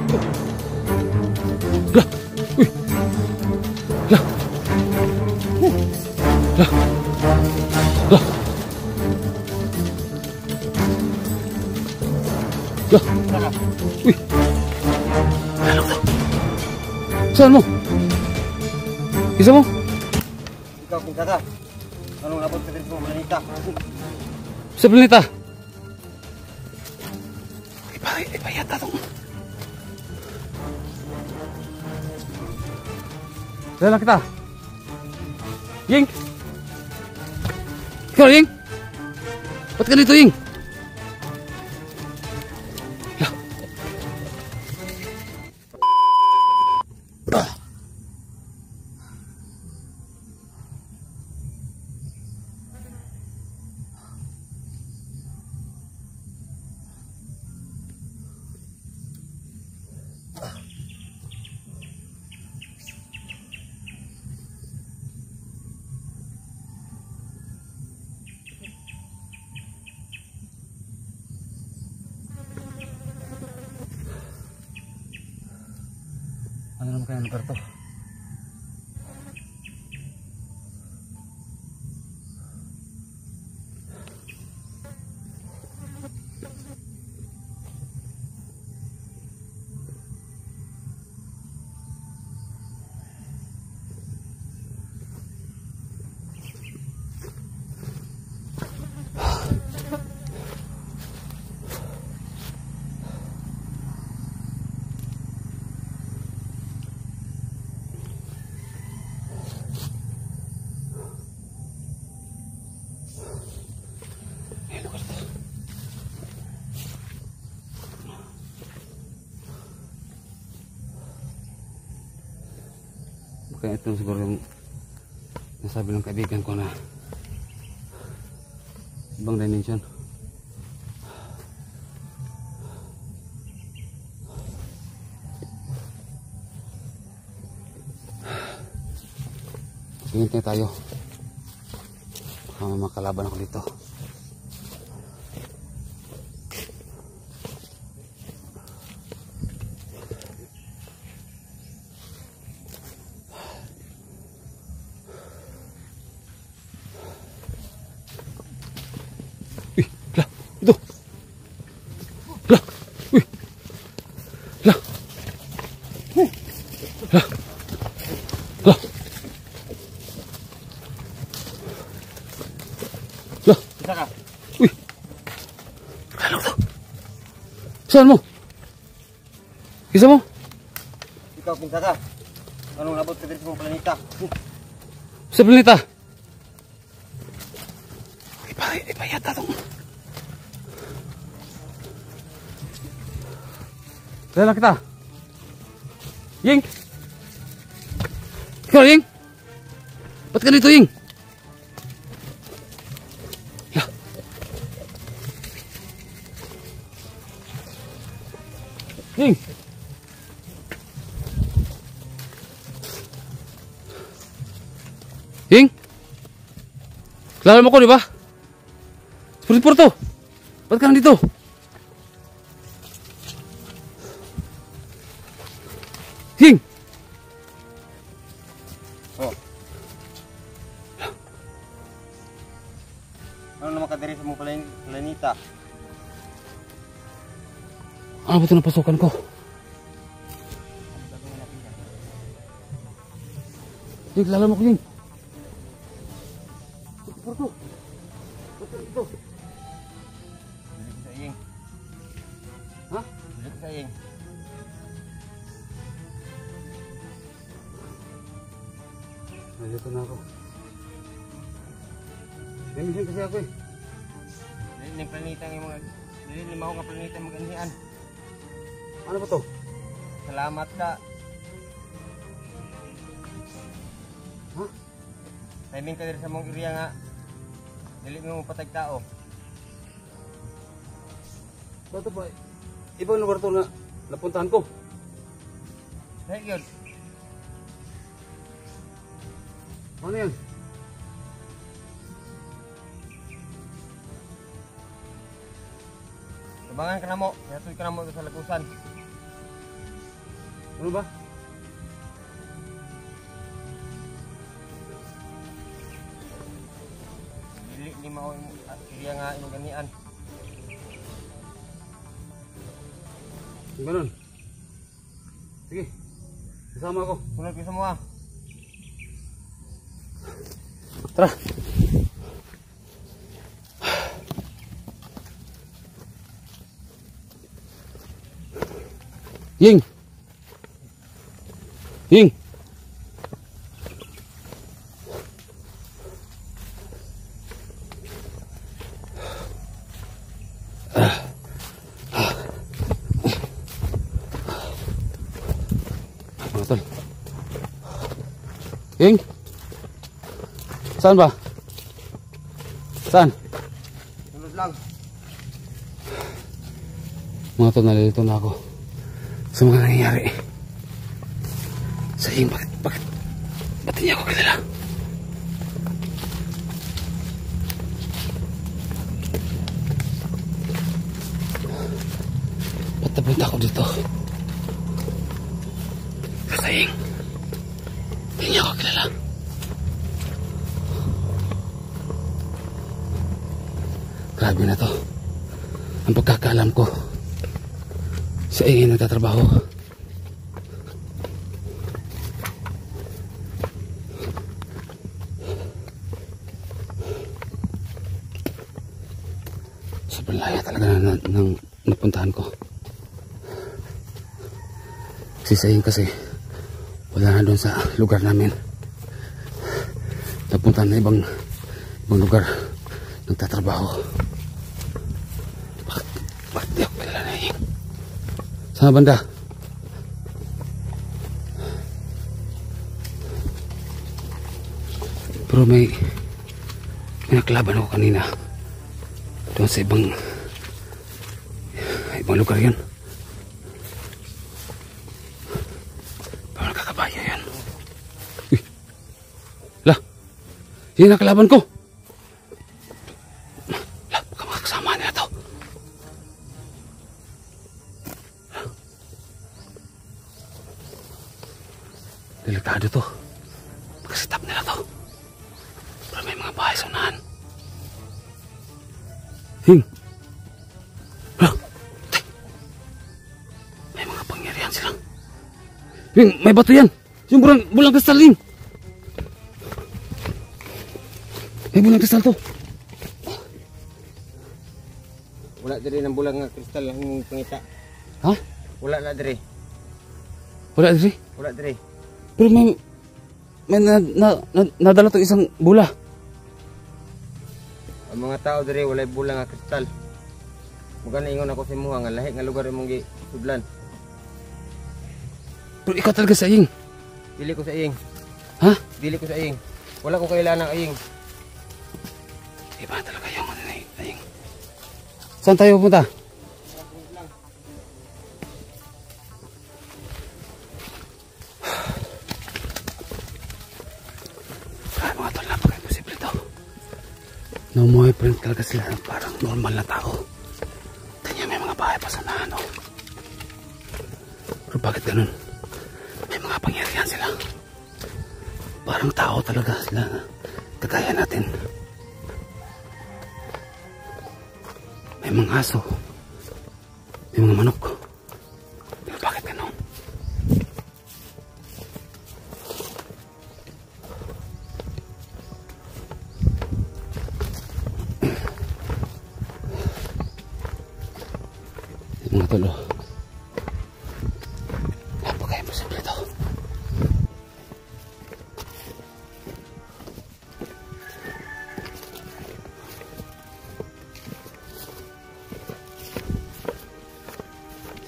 Lah. Uy. Lah. Lah. Lah. Lah. Uy. Ano to? Saan mo? Isa mo? Ikaw, Pinsala. Anong abot ka din sa mga planeta? Sa planeta? Iba yata itong... Dala lang kita. Ying! Ikaw, Ying! Ba't ka dito, Ying? Ano naman kaya lugar to? Kaya ito siguro yung nasabi ng kaibigan ko na ibang dimension. Hintay tayo. Baka may makalaban ako dito. Ito. Lah. Uy. Lah. Lah. Lah. Lah. Isa ka. Uy. Ano to? Saan mo? Isa mo? Ikaw, Pinsala. Anong abot ka din sa mga planeta? Sa planeta? Iba yata itong... Dala lang kita. Ying! Ikaw, Ying! Ba't ka dito, Ying? Lah. Ying! Ying! Kilala mo ko, di ba? Puro to. Ba't ka nandito? Ying! Oh. Ano naman ka din sa mga planeta? Ano ba ito napasukan ko? Ying, kilala mo ko, Ying. Puro to. Ba't ka nandito? Bili ko sa iying. Ha? Bili ko sa iying. Nandito na ako. Ganyan kasi ako eh. Dili ng planeta ng mga... Dili lima ko nga planeta mag-anihan. Ano ba to? Salamat ka. Ha? Timing ka din sa mong area nga. Dili mo patag tao. Bato ba? Ibang lugar to na napuntahan ko. Dahil yun. Ano yan? Tabangan ka na mo. Yatoy ka na mo sa lagusan. Ano ba? Dili ni mao iriya nga imong ganian. Ganun. Sige. Kasama ako. Sunod ko sa mga. Tara. Ying. Ying. Tol. Ying. Saan ba? Saan? Sunod lang. Mga tol, nalilito na ako sa mga nangyayari. Sa Ying, bakit niya ako kilala? Ba't napunta ako dito? Sa Ying, hindi niya ako kilala. Grabe na to. Ang pagkakaalam ko, sa Ying nagtatrabaho. Sobrang laya talaga ng napuntahan ko. Si Ying kasi wala na doon sa lugar namin. Napunta na ibang lugar. Nagtatrabaho. Bakit di ako kilala na Ying? Saan banda? Pero may nakalaban ako kanina. Doon sa ibang lugar yun. Parang kakabayo yan. Uy! Lah! Yan ang kalaban ko! Lah! Baka makakasama nila to. Delikado to. Pagkasitap nila to. Pero may mga bahay sa unahan. Ying! May mga pangyarihan sila. Ying! May bato yan! Yung bulang kristal, Ying! May bulang kristal to. Wala diri ng bulang nga kristal ang imong pangita. Ha? Wala na diri. Wala diri? Wala diri. Pero may nadala to isang bula. Ang mga tao diri walay bulang nga kristal. Mugana ingon ako sa imo nga lahi nga lugar imong gitudlan. Pero ikaw talaga sa Ying. Dili ko sa iying. Ha? Dili ko sa iying. Wala ko kailangan ng iying. Iba talaga yung ano na Ying. Saan tayo pupunta? Mga tol, napaka-imposible to. No, mga friend talaga sila parang normal na tao. Tingnan may mga bahay pa sa unahan, no? Pero bakit ganun? May mga pangyarihan sila. Parang tao talaga sila. Kagaya natin. May mga aso. May mga manok. Pero bakit ganun? Mga tolo, napaka-imposible ito.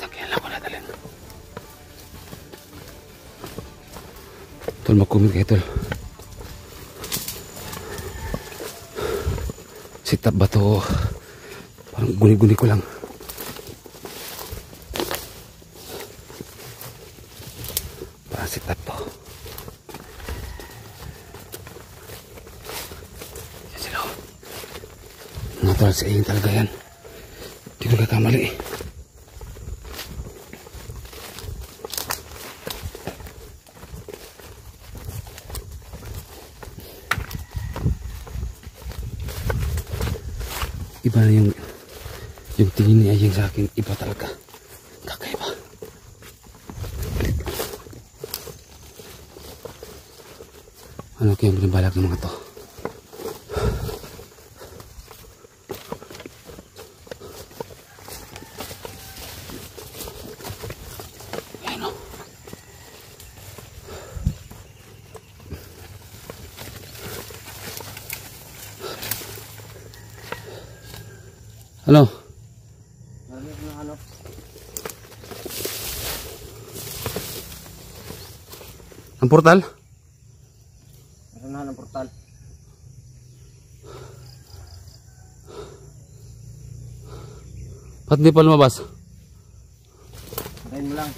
Sakyan lang ko nadalhin. Tol, mag-comment kayo, tol. Sit-up ba ito? Parang guni-guni ko lang. Sit-up to. Yan sila. Mga tol, sa Ying talaga yan. Hindi ko kakamali. Iba na yung tingin ni Ayeng sa akin. Iba talaga. Kakaiba. Ano kayang binabalak ng mga to? Ayan o. Ano? Ano? Ang portal? Nasaan ang portal? Ba't di pa lumabas? Patayin mo lang.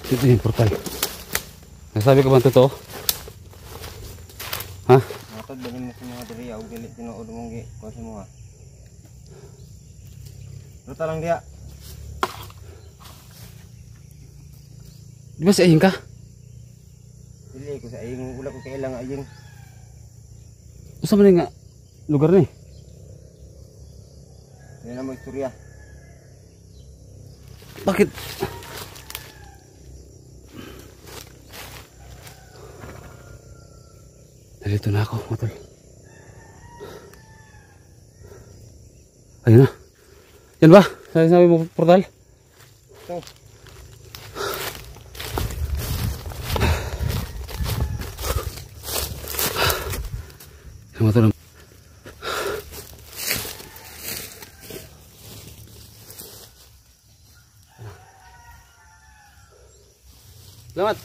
Ito yung portal. Nasabi ko ba ang totoo? Ha? Matod ba mo sa mga diri? Ako galit tinood mong kuha sa mga. Ruta lang dia. Di ba si Ayeng ka? Dili ko sa aying. Wala ko kailang aying. Usa man nga lugar ni? Yan na mo istorya. Bakit? Nalito na ako, matol. Ayun na. Yan ba? Sabi mo portal? So, Yan matol. Selamat.